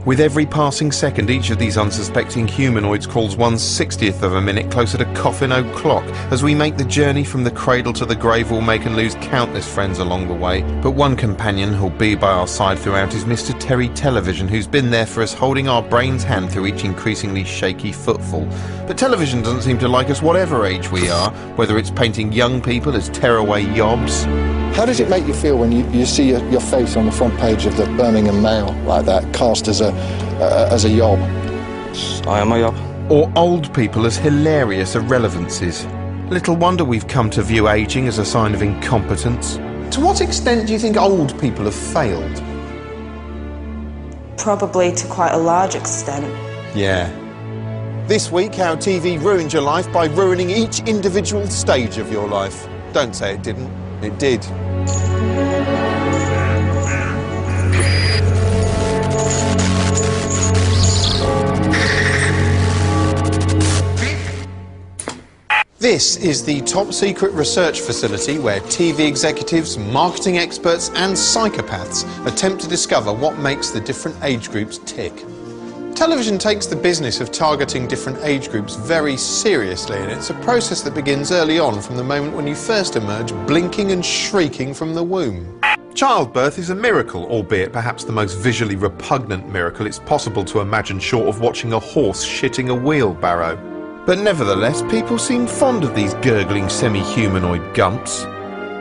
With every passing second, each of these unsuspecting humanoids crawls 1/60th of a minute closer to Coffin O'Clock. As we make the journey from the cradle to the grave, we'll make and lose countless friends along the way. But one companion who'll be by our side throughout is Mr. Terry Television, who's been there for us, holding our brain's hand through each increasingly shaky footfall. But television doesn't seem to like us whatever age we are, whether it's painting young people as tearaway yobs. How does it make you feel when you see your face on the front page of the Birmingham Mail like that, cast as a yob? I am a yob. Or old people as hilarious irrelevances. Little wonder we've come to view ageing as a sign of incompetence. To what extent do you think old people have failed? Probably to quite a large extent. Yeah. This week, how TV ruined your life by ruining each individual stage of your life. Don't say it didn't. It did. This is the top-secret research facility where TV executives, marketing experts and psychopaths attempt to discover what makes the different age groups tick. Television takes the business of targeting different age groups very seriously, and it's a process that begins early on, from the moment when you first emerge blinking and shrieking from the womb. Childbirth is a miracle, albeit perhaps the most visually repugnant miracle it's possible to imagine short of watching a horse shitting a wheelbarrow. But nevertheless, people seem fond of these gurgling semi-humanoid gumps.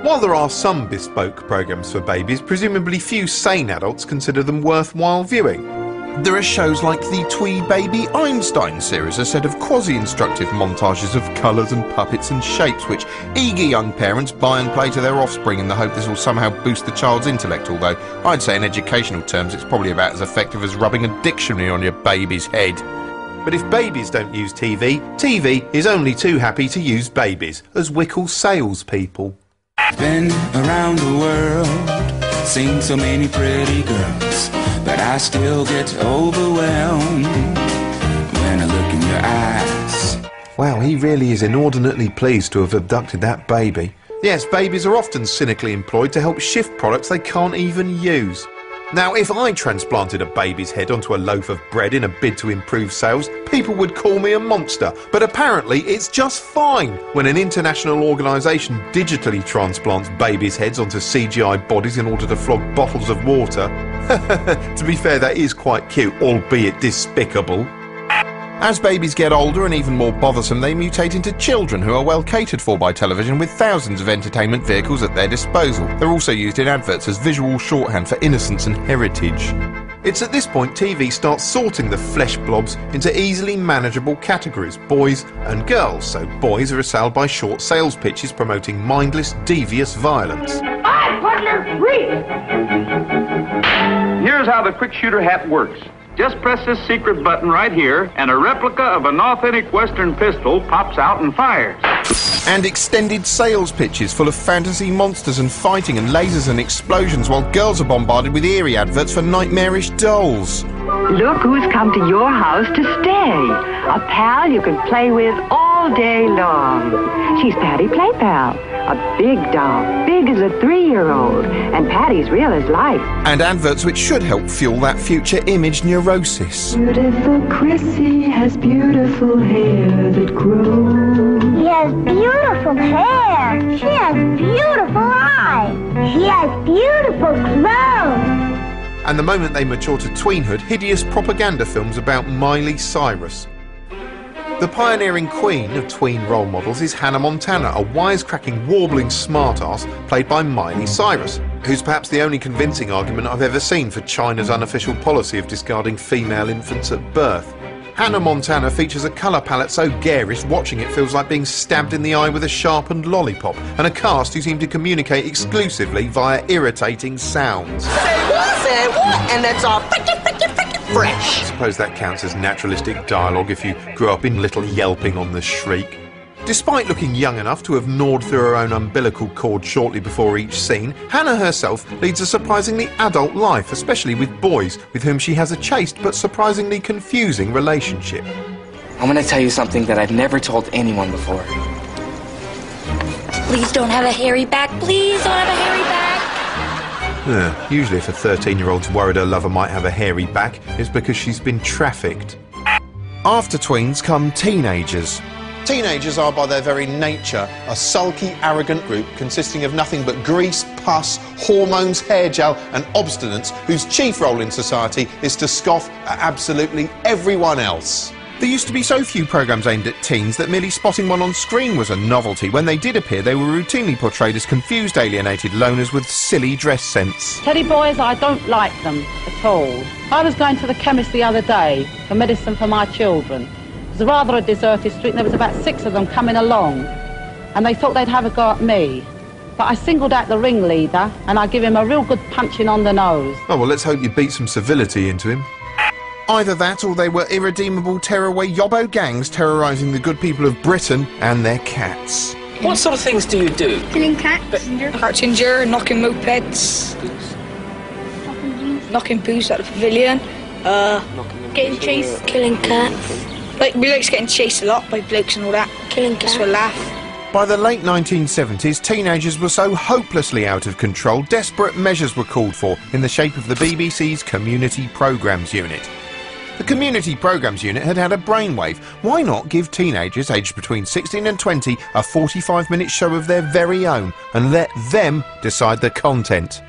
While there are some bespoke programmes for babies, presumably few sane adults consider them worthwhile viewing. There are shows like the Twee Baby Einstein series, a set of quasi-instructive montages of colours and puppets and shapes which eager young parents buy and play to their offspring in the hope this will somehow boost the child's intellect, although I'd say in educational terms it's probably about as effective as rubbing a dictionary on your baby's head. But if babies don't use TV, TV is only too happy to use babies as Wickle salespeople. Been around the world, seen so many pretty girls, but I still get overwhelmed when I look in your eyes. Wow, he really is inordinately pleased to have abducted that baby. Yes, babies are often cynically employed to help shift products they can't even use. Now, if I transplanted a baby's head onto a loaf of bread in a bid to improve sales, people would call me a monster. But apparently it's just fine when an international organisation digitally transplants babies' heads onto CGI bodies in order to flog bottles of water. To be fair, that is quite cute, albeit despicable. As babies get older and even more bothersome, they mutate into children who are well catered for by television, with thousands of entertainment vehicles at their disposal. They're also used in adverts as visual shorthand for innocence and heritage. It's at this point TV starts sorting the flesh blobs into easily manageable categories, boys and girls. So boys are assailed by short sales pitches promoting mindless, devious violence. Hi, partner, read! Here's how the quick shooter hat works. Just press this secret button right here, and a replica of an authentic Western pistol pops out and fires. And extended sales pitches full of fantasy monsters and fighting and lasers and explosions, while girls are bombarded with eerie adverts for nightmarish dolls. Look who's come to your house to stay. A pal you can play with all day long. She's Patty Playpal, a big doll, big as a 3-year-old, and Patty's real as life. And adverts which should help fuel that future image neurosis. Beautiful Chrissy has beautiful hair that grows. He has beautiful hair. She has beautiful eyes. She has beautiful clothes. And the moment they mature to tweenhood, hideous propaganda films about Miley Cyrus. The pioneering queen of tween role models is Hannah Montana, a wisecracking, warbling smartass played by Miley Cyrus, who's perhaps the only convincing argument I've ever seen for China's unofficial policy of discarding female infants at birth. Hannah Montana features a colour palette so garish watching it feels like being stabbed in the eye with a sharpened lollipop, and a cast who seem to communicate exclusively via irritating sounds. Say what? And that's all fresh. I suppose that counts as naturalistic dialogue if you grew up in Little Yelping on the Shriek. Despite looking young enough to have gnawed through her own umbilical cord shortly before each scene, Hannah herself leads a surprisingly adult life, especially with boys, with whom she has a chaste but surprisingly confusing relationship. I'm gonna tell you something that I've never told anyone before. Please don't have a hairy back. Please don't have a hairy back. Usually if a 13-year-old's worried her lover might have a hairy back, it's because she's been trafficked. After tweens come teenagers. Teenagers are by their very nature a sulky, arrogant group consisting of nothing but grease, pus, hormones, hair gel and obstinance, whose chief role in society is to scoff at absolutely everyone else. There used to be so few programmes aimed at teens that merely spotting one on screen was a novelty. When they did appear, they were routinely portrayed as confused, alienated loners with silly dress sense. Teddy boys, I don't like them at all. I was going to the chemist the other day for medicine for my children. It was rather a deserted street and there was about 6 of them coming along and they thought they'd have a go at me. But I singled out the ringleader and I give him a real good punching on the nose. Oh, well, let's hope you beat some civility into him. Either that or they were irredeemable tearaway yobbo gangs terrorising the good people of Britain and their cats. What sort of things do you do? Killing cats. Crouching Juror, knocking mopeds. Knocking poos at the pavilion. Getting chased. Killing cats. Like, blokes getting chased a lot by blokes and all that. Killing cats. Just for a laugh. By the late 1970s, teenagers were so hopelessly out of control, desperate measures were called for in the shape of the BBC's Community Programmes Unit. The Community Programmes Unit had had a brainwave. Why not give teenagers aged between 16 and 20 a 45-minute show of their very own and let them decide the content?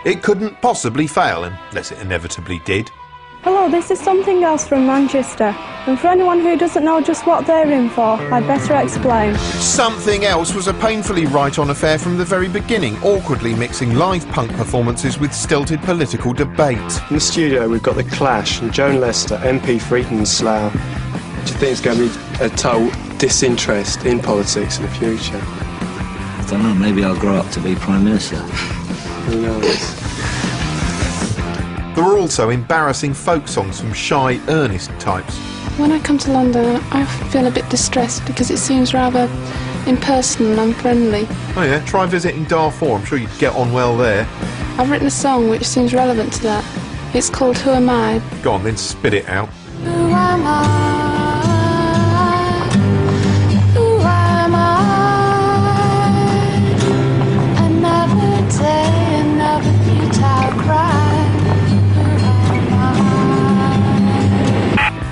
It couldn't possibly fail, unless it inevitably did. Hello, this is Something Else from Manchester, and for anyone who doesn't know just what they're in for, I'd better explain. Something Else was a painfully right-on affair from the very beginning, awkwardly mixing live punk performances with stilted political debate. In the studio we've got The Clash and Joan Lester, MP for Eton and Slough. Do you think it's going to be a total disinterest in politics in the future? I don't know, maybe I'll grow up to be Prime Minister. Who knows? There were also embarrassing folk songs from shy, earnest types. When I come to London, I feel a bit distressed because it seems rather impersonal and unfriendly. Oh yeah, try visiting Darfur, I'm sure you'd get on well there. I've written a song which seems relevant to that. It's called Who Am I? Go on then, spit it out. Who am I? Who am I? Another day, another futile cry.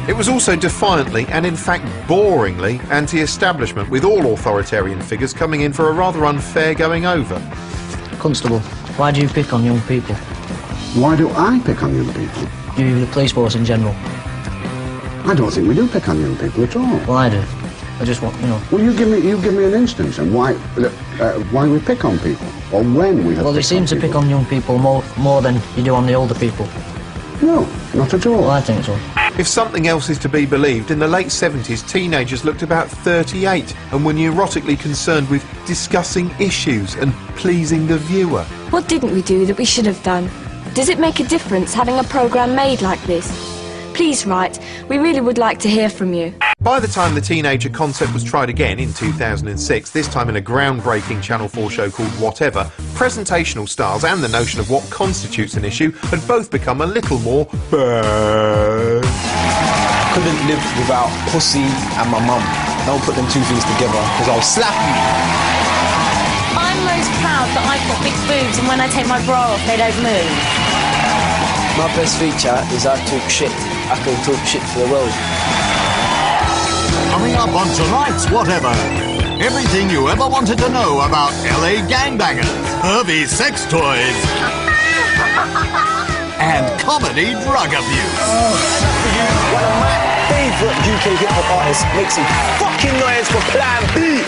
It was also defiantly and in fact boringly anti-establishment, with all authoritarian figures coming in for a rather unfair going over. Constable, why do you pick on young people? Why do I pick on young people? You, the police force in general. I don't think we do pick on young people at all. Well, I do. I just want, you know... Well, you give me an instance and why we pick on people, or when we have. Well, you seem to pick on young people more than you do on the older people. No, not at all. Well, I think so. If something else is to be believed, in the late 70s, teenagers looked about 38 and were neurotically concerned with discussing issues and pleasing the viewer. What didn't we do that we should have done? Does it make a difference having a programme made like this? Please write. We really would like to hear from you. By the time the teenager concept was tried again in 2006, this time in a groundbreaking Channel 4 show called Whatever, presentational styles and the notion of what constitutes an issue had both become a little more bad. I couldn't live without pussy and my mum. Don't put them two things together because I'll slap you. I'm most proud that I've got big boobs and when I take my bra off they don't move. My best feature is I talk shit. I can talk shit for the world. Coming up on tonight's Whatever, everything you ever wanted to know about LA gangbangers, pervy sex toys, and comedy drug abuse. One of my favourite UK hip-hop artists makes some fucking noise for Plan B.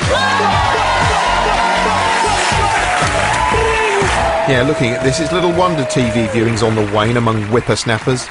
Yeah, looking at this, it's little wonder TV viewing's on the wane among whippersnappers.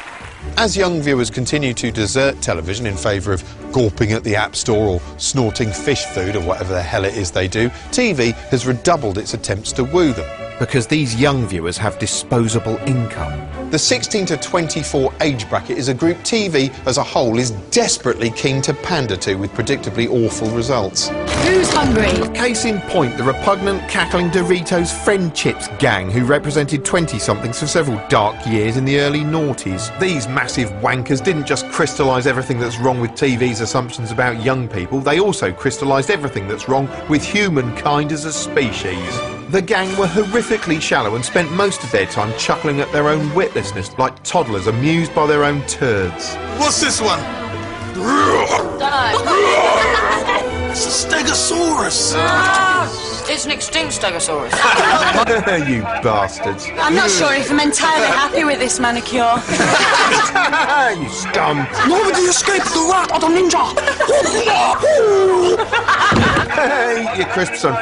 As young viewers continue to desert television in favour of gawping at the App Store or snorting fish food or whatever the hell it is they do, TV has redoubled its attempts to woo them. Because these young viewers have disposable income. The 16 to 24 age bracket is a group TV as a whole is desperately keen to pander to, with predictably awful results. Who's hungry? Case in point, the repugnant, cackling Doritos Friend Chips gang who represented 20-somethings for several dark years in the early noughties. These massive wankers didn't just crystallise everything that's wrong with TV's assumptions about young people, they also crystallised everything that's wrong with humankind as a species. The gang were horrifically shallow and spent most of their time chuckling at their own witlessness, like toddlers amused by their own turds. What's this one? It's a Stegosaurus. It's an extinct Stegosaurus. You bastards. I'm not sure if I'm entirely happy with this manicure. You scum. Nobody escaped the rat or the ninja. Hey, you crisps and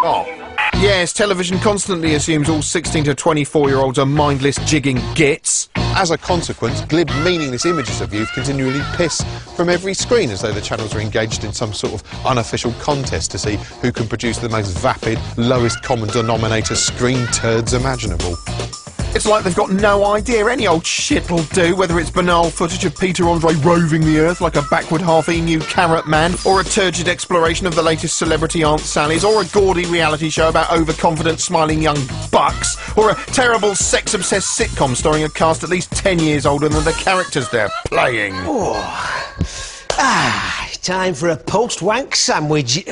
off. Yes, television constantly assumes all 16 to 24-year-olds are mindless jigging gits. As a consequence, glib, meaningless images of youth continually piss from every screen as though the channels are engaged in some sort of unofficial contest to see who can produce the most vapid, lowest common denominator screen turds imaginable. It's like they've got no idea. Any old shit'll do, whether it's banal footage of Peter Andre roving the earth like a backward half-emu carrot man, or a turgid exploration of the latest celebrity Aunt Sally's, or a gaudy reality show about overconfident smiling young bucks, or a terrible sex-obsessed sitcom starring a cast at least 10 years older than the characters they're playing. Time for a post-wank sandwich. And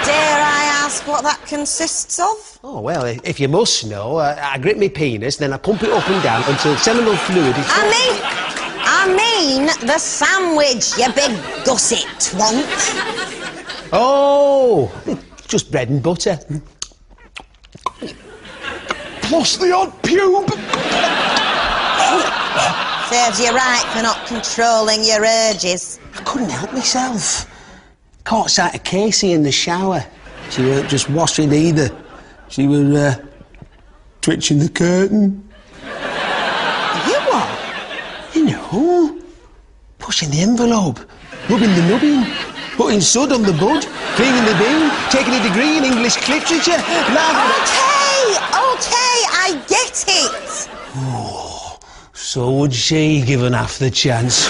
dare I ask what that consists of? Oh, well, if you must know, I grip my penis, then I pump it up and down until seminal fluid is... I mean the sandwich, you big gusset twont. Oh, just bread and butter. Plus the odd pube. Serves you right for not controlling your urges. I couldn't help myself. Caught sight of Casey in the shower. She weren't just washing either. She was twitching the curtain. You what? You know, pushing the envelope, rubbing the nubbin, putting sud on the bud, cleaning the bin, taking a degree in English literature. Okay, I get it. Oh, so would she, given half the chance.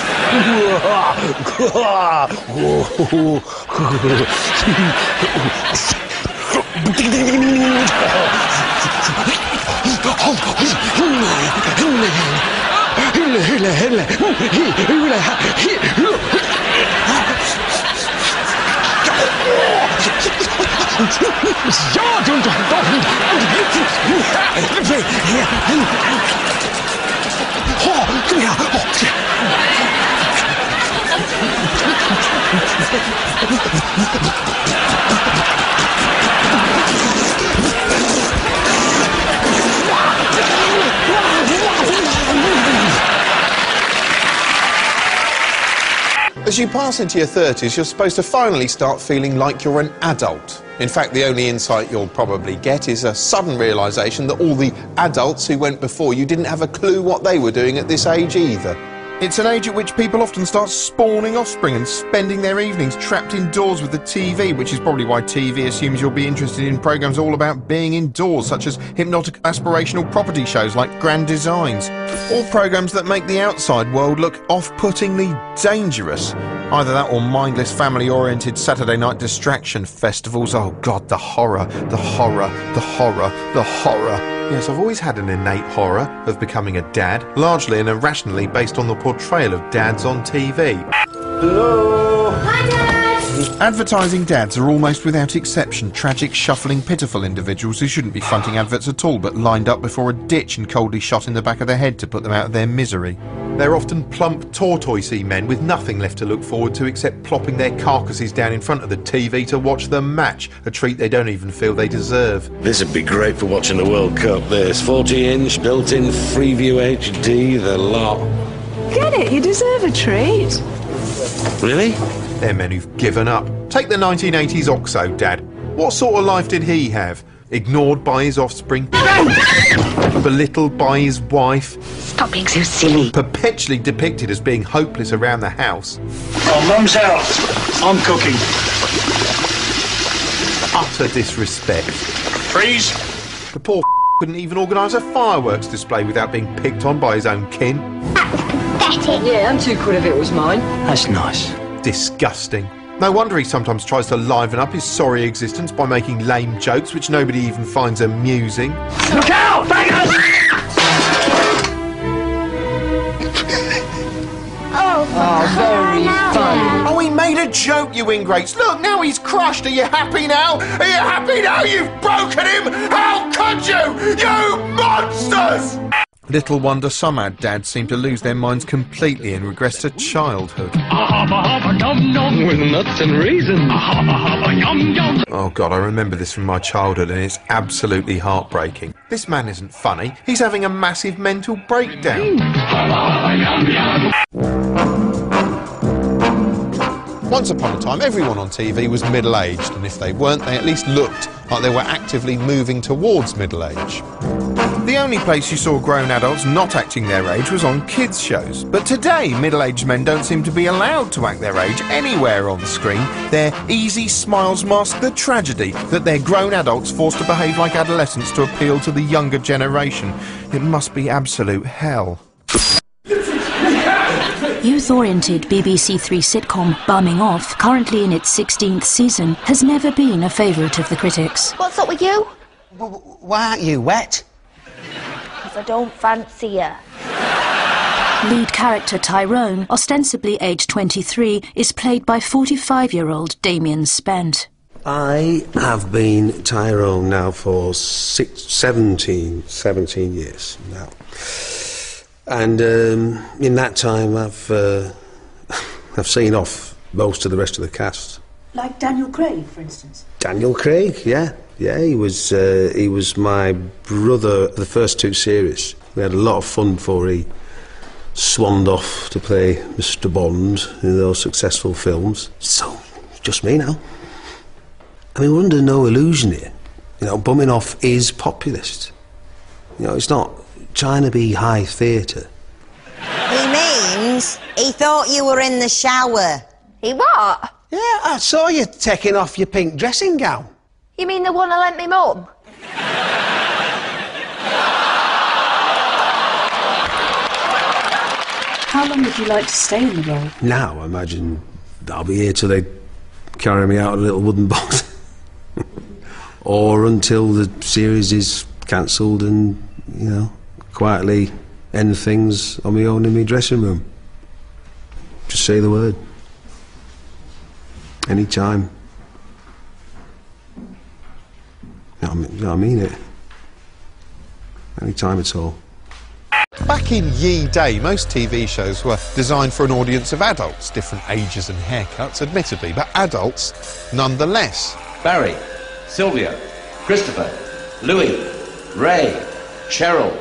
As you pass into your 30s, you're supposed to finally start feeling like you're an adult. In fact, the only insight you'll probably get is a sudden realisation that all the adults who went before you didn't have a clue what they were doing at this age either. It's an age at which people often start spawning offspring and spending their evenings trapped indoors with the TV, which is probably why TV assumes you'll be interested in programmes all about being indoors, such as hypnotic aspirational property shows like Grand Designs, or programmes that make the outside world look off-puttingly dangerous. Either that or mindless family-oriented Saturday night distraction festivals. Oh God, the horror, the horror, the horror, the horror. Yes, I've always had an innate horror of becoming a dad, largely and irrationally based on the portrayal of dads on TV. Hello? Hi, Dad! Advertising dads are almost without exception tragic, shuffling, pitiful individuals who shouldn't be fronting adverts at all but lined up before a ditch and coldly shot in the back of the head to put them out of their misery. They're often plump, tortoisey men with nothing left to look forward to except plopping their carcasses down in front of the TV to watch the match, a treat they don't even feel they deserve. This would be great for watching the World Cup, this. 40-inch, built-in Freeview HD, the lot. Get it, you deserve a treat. Really? They're men who've given up. Take the 1980s Oxo dad. What sort of life did he have? Ignored by his offspring? Belittled by his wife? Stop being so silly. Perpetually depicted as being hopeless around the house? Oh, Mum's out. I'm cooking. Utter disrespect. Freeze. The poor couldn't even organise a fireworks display without being picked on by his own kin. Yeah, I'm too cool if it was mine. That's nice. Disgusting. No wonder he sometimes tries to liven up his sorry existence by making lame jokes which nobody even finds amusing. Look out! Bangers! Oh, very fun. Oh, he made a joke, you ingrates. Look, now he's crushed. Are you happy now? Are you happy now? You've broken him? How could you? You monsters! Little wonder some ad dads seem to lose their minds completely and regress to childhood. With nuts and raisins. Oh God, I remember this from my childhood and it's absolutely heartbreaking. This man isn't funny, he's having a massive mental breakdown. Once upon a time, everyone on TV was middle-aged, and if they weren't, they at least looked like they were actively moving towards middle age. The only place you saw grown adults not acting their age was on kids' shows. But today, middle-aged men don't seem to be allowed to act their age anywhere on screen. Their easy smiles mask the tragedy that they're grown adults forced to behave like adolescents to appeal to the younger generation. It must be absolute hell. Youth-oriented BBC Three sitcom Bumming Off, currently in its 16th season, has never been a favourite of the critics. What's up with you? Why aren't you wet? Because I don't fancy you. Lead character Tyrone, ostensibly aged 23, is played by 45-year-old Damien Spence. I have been Tyrone now for 17 years now. And in that time, I've seen off most of the rest of the cast. Like Daniel Craig, for instance? Daniel Craig, yeah, he was my brother the first two series. We had a lot of fun before he swanned off to play Mr. Bond in those successful films. So, just me now. I mean, we're under no illusion here. You know, Bumming Off is populist. You know, it's not trying to be high theatre. He means he thought you were in the shower. He what? Yeah, I saw you taking off your pink dressing gown. You mean the one I lent me mum? How long would you like to stay in the role? Now, I imagine I'll be here till they carry me out of a little wooden box. Or until the series is cancelled and, you know, quietly end things on my own in my dressing room. Just say the word. Any time. I mean it. Any time at all. Back in ye day, most TV shows were designed for an audience of adults, different ages and haircuts, admittedly, but adults nonetheless. Barry, Sylvia, Christopher, Louis, Ray, Cheryl,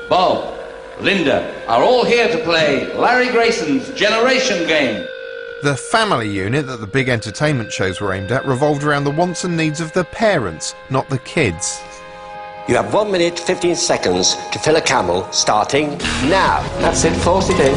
Bob, Linda are all here to play Larry Grayson's Generation Game. The family unit that the big entertainment shows were aimed at revolved around the wants and needs of the parents, not the kids. You have 1 minute, 15 seconds to fill a camel, starting now. That's it, force it in.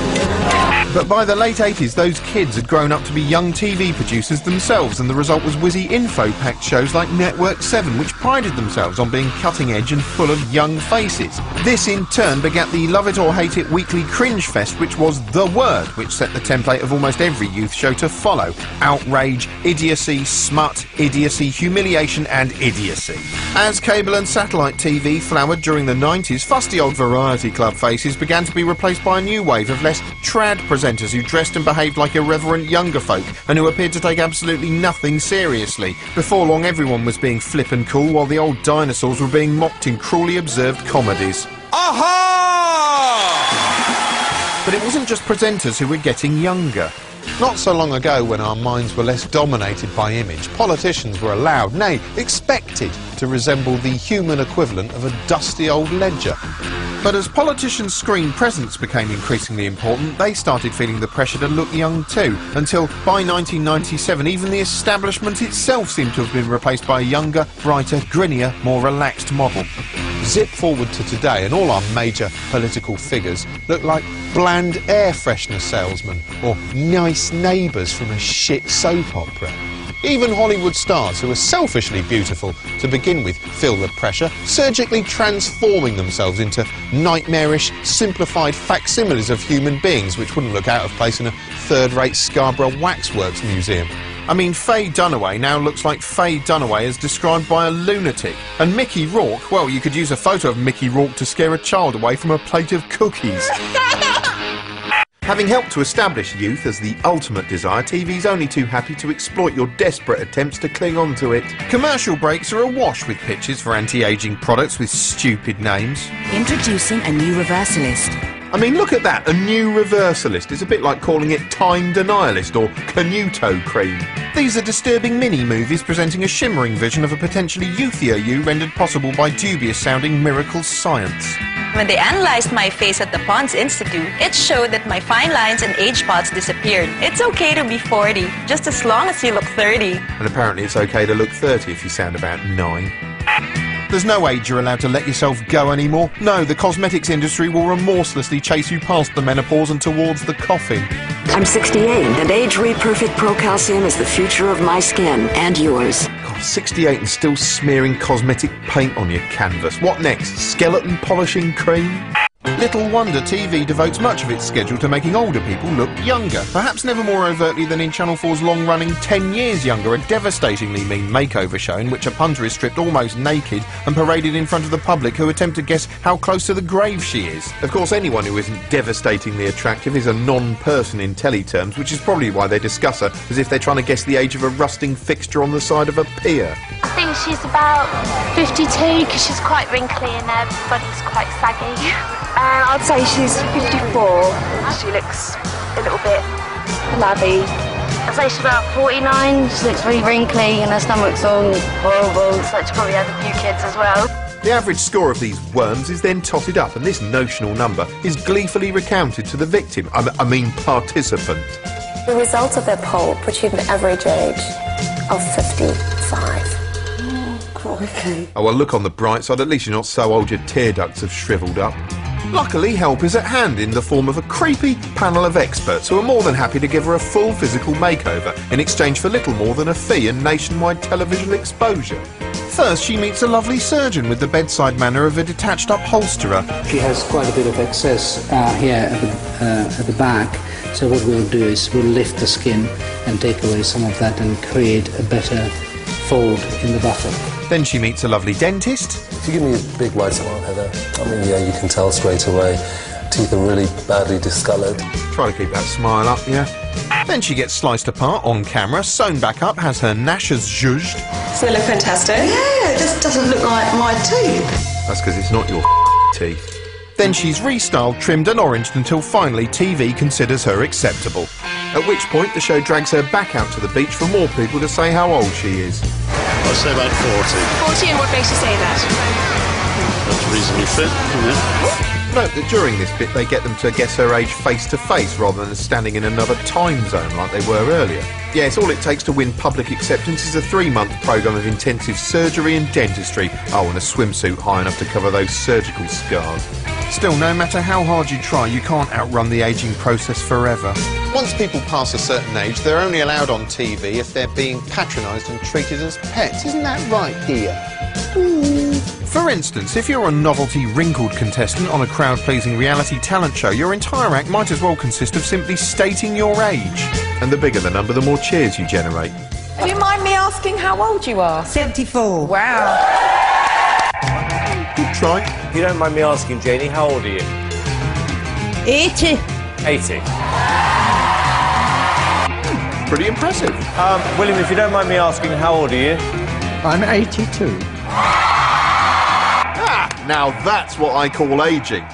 But by the late 80s, those kids had grown up to be young TV producers themselves, and the result was whizzy info-packed shows like Network 7, which prided themselves on being cutting-edge and full of young faces. This, in turn, begat the Love It or Hate It weekly cringe fest, which was The Word, which set the template of almost every youth show to follow. Outrage, idiocy, smut, idiocy, humiliation and idiocy. As cable and satellite TV flowered during the 90s, fusty old variety club faces began to be replaced by a new wave of less trad presenters who dressed and behaved like irreverent younger folk and who appeared to take absolutely nothing seriously. Before long, everyone was being flip and cool while the old dinosaurs were being mocked in cruelly observed comedies. Aha! But it wasn't just presenters who were getting younger. Not so long ago, when our minds were less dominated by image, politicians were allowed, nay, expected, to resemble the human equivalent of a dusty old ledger. But as politicians' screen presence became increasingly important, they started feeling the pressure to look young too, until by 1997 even the establishment itself seemed to have been replaced by a younger, brighter, grinnier, more relaxed model. Zip forward to today and all our major political figures look like bland air freshener salesmen or nice neighbours from a shit soap opera. Even Hollywood stars who are selfishly beautiful to begin with feel the pressure, surgically transforming themselves into nightmarish, simplified facsimiles of human beings which wouldn't look out of place in a third-rate Scarborough Waxworks museum. I mean, Faye Dunaway now looks like Faye Dunaway as described by a lunatic. And Mickey Rourke, well, you could use a photo of Mickey Rourke to scare a child away from a plate of cookies. Having helped to establish youth as the ultimate desire, TV's only too happy to exploit your desperate attempts to cling on to it. Commercial breaks are awash with pitches for anti-aging products with stupid names. Introducing a new reversalist. I mean, look at that, a new reversalist. It's a bit like calling it Time Denialist or Canuto Cream. These are disturbing mini-movies presenting a shimmering vision of a potentially youthier you rendered possible by dubious-sounding miracle science. When they analyzed my face at the Pons Institute, it showed that my fine lines and age spots disappeared. It's okay to be 40, just as long as you look 30. And apparently it's okay to look 30 if you sound about 9. There's no age you're allowed to let yourself go anymore. No, the cosmetics industry will remorselessly chase you past the menopause and towards the coffin. I'm 68, and Age Re-Perfect Pro Calcium is the future of my skin and yours. God, 68 and still smearing cosmetic paint on your canvas. What next? Skeleton polishing cream? Little wonder TV devotes much of its schedule to making older people look younger. Perhaps never more overtly than in Channel 4's long-running 10 Years Younger, a devastatingly mean makeover show in which a punter is stripped almost naked and paraded in front of the public who attempt to guess how close to the grave she is. Of course, anyone who isn't devastatingly attractive is a non-person in telly terms, which is probably why they discuss her as if they're trying to guess the age of a rusting fixture on the side of a pier. I think she's about 52 because she's quite wrinkly and her body's quite saggy. I'd say she's 54. She looks a little bit flabby. I'd say she's about 49. She looks really wrinkly and her stomach's all horrible, so she probably had a few kids as well. The average score of these worms is then totted up, and this notional number is gleefully recounted to the victim, I mean participant. The results of their poll put you at an average age of 55. Okay. Oh, well, look on the bright side. At least you're not so old your tear ducts have shriveled up. Luckily, help is at hand in the form of a creepy panel of experts who are more than happy to give her a full physical makeover in exchange for little more than a fee and nationwide television exposure. First, she meets a lovely surgeon with the bedside manner of a detached upholsterer. She has quite a bit of excess here at the back, so what we'll do is we'll lift the skin and take away some of that and create a better fold in the buffer. Then she meets a lovely dentist. If you give me a big white one, Heather, I mean, yeah, you can tell straight away. Teeth are really badly discoloured. Try to keep that smile up, yeah. Then she gets sliced apart on camera, sewn back up, has her gnashes zhuzhed. So they look fantastic. Yeah, this doesn't look like my teeth. That's because it's not your teeth. Then she's restyled, trimmed and oranged until finally TV considers her acceptable. At which point the show drags her back out to the beach for more people to say how old she is. I'd say about 40. 40, and what makes you say that? That's reasonably fit, isn't it? Note that during this bit they get them to guess her age face to face rather than standing in another time zone like they were earlier. Yes, all it takes to win public acceptance is a 3-month programme of intensive surgery and dentistry. Oh, and a swimsuit high enough to cover those surgical scars. Still, no matter how hard you try, you can't outrun the ageing process forever. Once people pass a certain age, they're only allowed on TV if they're being patronised and treated as pets. Isn't that right, dear? For instance, if you're a novelty wrinkled contestant on a crowd-pleasing reality talent show, your entire act might as well consist of simply stating your age. And the bigger the number, the more cheers you generate. Do you mind me asking how old you are? 74. Wow. Good try. If you don't mind me asking, Janie, how old are you? 80. 80. Pretty impressive. William, if you don't mind me asking, how old are you? I'm 82. Now that's what I call ageing.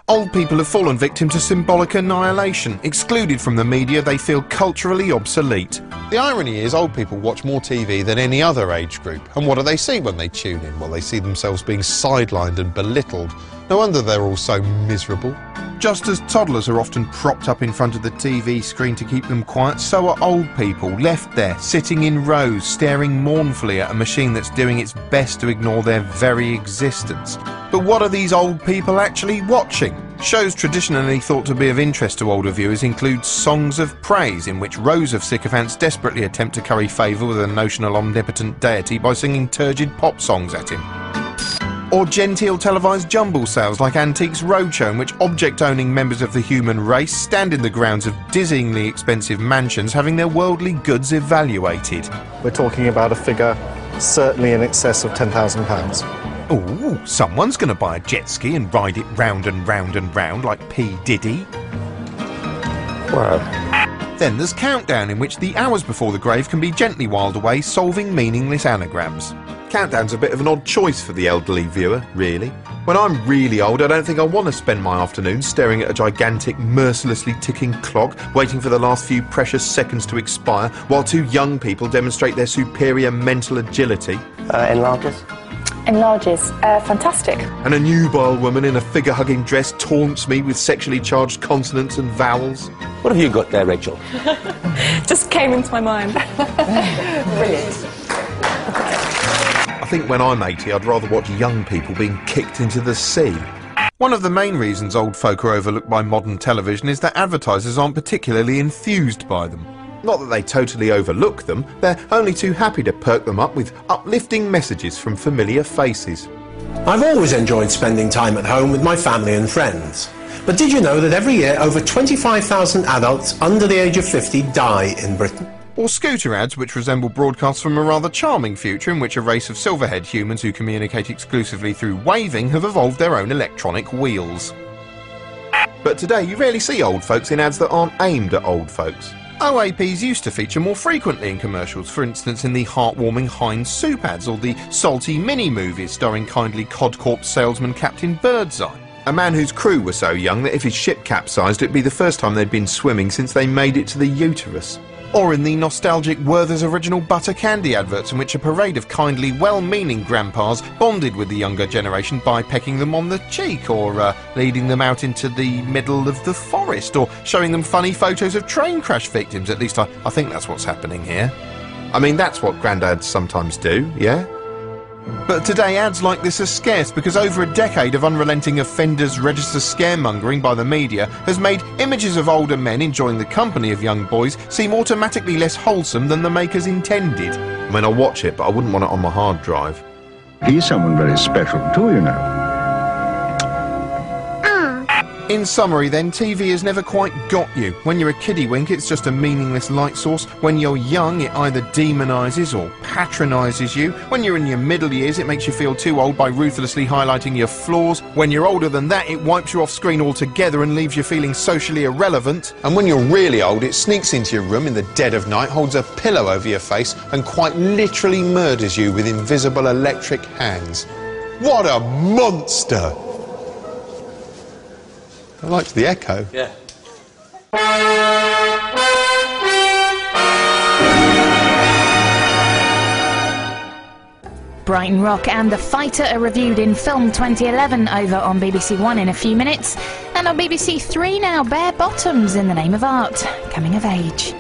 Old people have fallen victim to symbolic annihilation. Excluded from the media, they feel culturally obsolete. The irony is old people watch more TV than any other age group. And what do they see when they tune in? Well, they see themselves being sidelined and belittled. No wonder they're all so miserable. Just as toddlers are often propped up in front of the TV screen to keep them quiet, so are old people, left there, sitting in rows, staring mournfully at a machine that's doing its best to ignore their very existence. But what are these old people actually watching? Shows traditionally thought to be of interest to older viewers include Songs of Praise, in which rows of sycophants desperately attempt to curry favour with a notional omnipotent deity by singing turgid pop songs at him. Or genteel televised jumble sales like Antiques Roadshow, in which object-owning members of the human race stand in the grounds of dizzyingly expensive mansions having their worldly goods evaluated. We're talking about a figure certainly in excess of £10,000. Ooh, someone's going to buy a jet ski and ride it round and round and round like P. Diddy. Wow. Then there's Countdown, in which the hours before the grave can be gently whiled away solving meaningless anagrams. Countdown's a bit of an odd choice for the elderly viewer, really. When I'm really old, I don't think I want to spend my afternoons staring at a gigantic, mercilessly ticking clock, waiting for the last few precious seconds to expire, while two young people demonstrate their superior mental agility. Enlarges? Enlarges. Fantastic. And a nubile woman in a figure-hugging dress taunts me with sexually charged consonants and vowels. What have you got there, Rachel? Just came into my mind. Brilliant. I think when I'm 80, I'd rather watch young people being kicked into the sea. One of the main reasons old folk are overlooked by modern television is that advertisers aren't particularly enthused by them. Not that they totally overlook them, they're only too happy to perk them up with uplifting messages from familiar faces. I've always enjoyed spending time at home with my family and friends. But did you know that every year over 25,000 adults under the age of 50 die in Britain? Or scooter ads which resemble broadcasts from a rather charming future in which a race of silverhead humans who communicate exclusively through waving have evolved their own electronic wheels. But today you rarely see old folks in ads that aren't aimed at old folks. OAPs used to feature more frequently in commercials, for instance in the heartwarming Heinz soup ads or the salty mini-movies starring kindly Cod Corp salesman Captain Birdseye. A man whose crew were so young that if his ship capsized it'd be the first time they'd been swimming since they made it to the uterus. Or in the nostalgic Werther's Original Butter Candy adverts in which a parade of kindly, well-meaning grandpas bonded with the younger generation by pecking them on the cheek, or leading them out into the middle of the forest, or showing them funny photos of train crash victims. At least I think that's what's happening here. I mean, that's what granddads sometimes do, yeah? But today ads like this are scarce because over a decade of unrelenting offenders register scaremongering by the media has made images of older men enjoying the company of young boys seem automatically less wholesome than the makers intended. I mean, I'll watch it, but I wouldn't want it on my hard drive. He's someone very special too, you know. In summary then, TV has never quite got you. When you're a kiddywink, it's just a meaningless light source. When you're young, it either demonises or patronises you. When you're in your middle years, it makes you feel too old by ruthlessly highlighting your flaws. When you're older than that, it wipes you off screen altogether and leaves you feeling socially irrelevant. And when you're really old, it sneaks into your room in the dead of night, holds a pillow over your face and quite literally murders you with invisible electric hands. What a monster! I liked the echo. Yeah. Brighton Rock and The Fighter are reviewed in Film 2011 over on BBC One in a few minutes. And on BBC Three now, Bare Bottoms in the Name of Art, coming of age.